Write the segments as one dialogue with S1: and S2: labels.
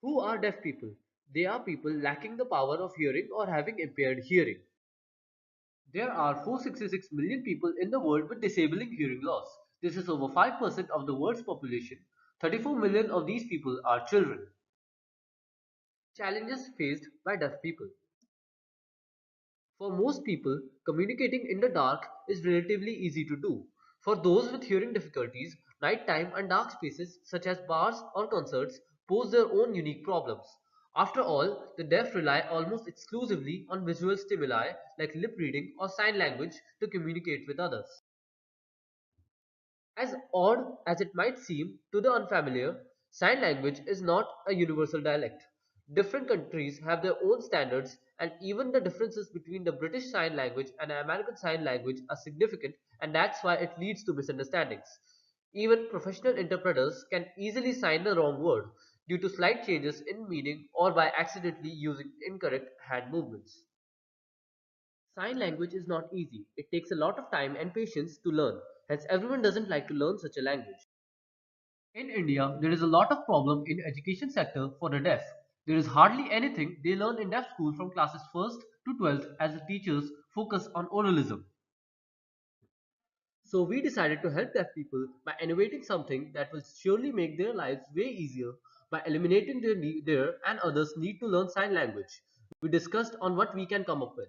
S1: Who are deaf people? They are people lacking the power of hearing or having impaired hearing. There are 466 million people in the world with disabling hearing loss. This is over 5% of the world's population. 34 million of these people are children. Challenges faced by deaf people. For most people, communicating in the dark is relatively easy to do. For those with hearing difficulties, nighttime and dark spaces such as bars or concerts pose their own unique problems. After all, the deaf rely almost exclusively on visual stimuli like lip reading or sign language to communicate with others. As odd as it might seem to the unfamiliar, sign language is not a universal dialect. Different countries have their own standards, and even the differences between the British Sign Language and the American Sign Language are significant, and that's why it leads to misunderstandings. Even professional interpreters can easily sign the wrong word due to slight changes in meaning or by accidentally using incorrect hand movements. Sign language is not easy. It takes a lot of time and patience to learn. Hence, everyone doesn't like to learn such a language. In India, there is a lot of problem in education sector for the deaf. There is hardly anything they learn in deaf school from classes 1st to 12th as the teachers focus on oralism. So we decided to help deaf people by innovating something that will surely make their lives way easier by eliminating their and others need to learn sign language. We discussed on what we can come up with.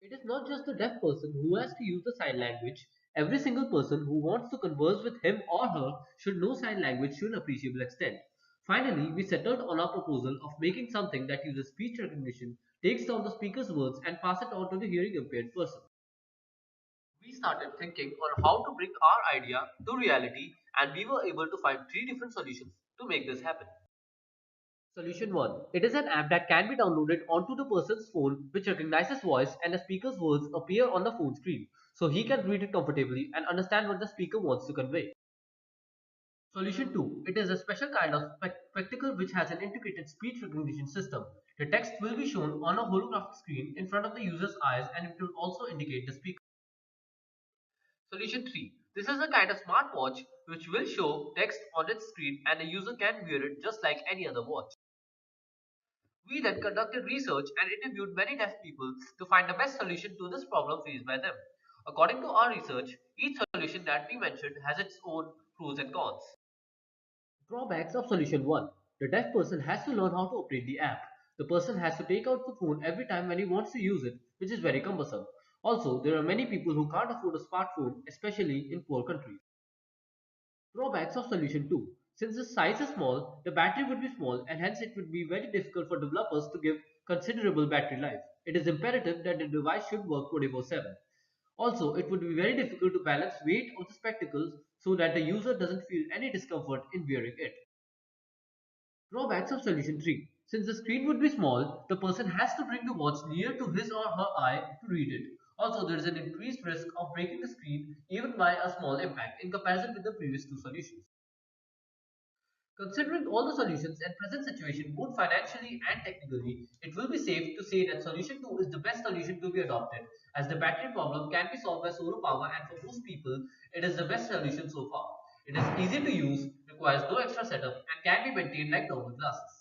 S1: It is not just the deaf person who has to use the sign language. Every single person who wants to converse with him or her should know sign language to an appreciable extent. Finally, we settled on our proposal of making something that uses speech recognition, takes down the speaker's words and pass it on to the hearing impaired person. We started thinking on how to bring our idea to reality and we were able to find three different solutions to make this happen. Solution 1. It is an app that can be downloaded onto the person's phone which recognizes voice and the speaker's words appear on the phone screen so he can read it comfortably and understand what the speaker wants to convey. Solution 2. It is a special kind of spectacle which has an integrated speech recognition system. The text will be shown on a holographic screen in front of the user's eyes and it will also indicate the speaker. Solution 3. This is a kind of smartwatch which will show text on its screen and the user can wear it just like any other watch. We then conducted research and interviewed many deaf people to find the best solution to this problem faced by them. According to our research, each solution that we mentioned has its own pros and cons. Drawbacks of solution 1. The deaf person has to learn how to operate the app. The person has to take out the phone every time when he wants to use it, which is very cumbersome. Also, there are many people who can't afford a smartphone, especially in poor countries. Drawbacks of solution 2. Since the size is small, the battery would be small and hence it would be very difficult for developers to give considerable battery life. It is imperative that the device should work 24/7. Also, it would be very difficult to balance weight of the spectacles so that the user doesn't feel any discomfort in wearing it. Drawbacks of solution 3. Since the screen would be small, the person has to bring the watch near to his or her eye to read it. Also, there is an increased risk of breaking the screen even by a small impact in comparison with the previous two solutions. Considering all the solutions and present situation both financially and technically, it will be safe to say that solution 2 is the best solution to be adopted as the battery problem can be solved by solar power and for most people it is the best solution so far. It is easy to use, requires no extra setup and can be maintained like normal glasses.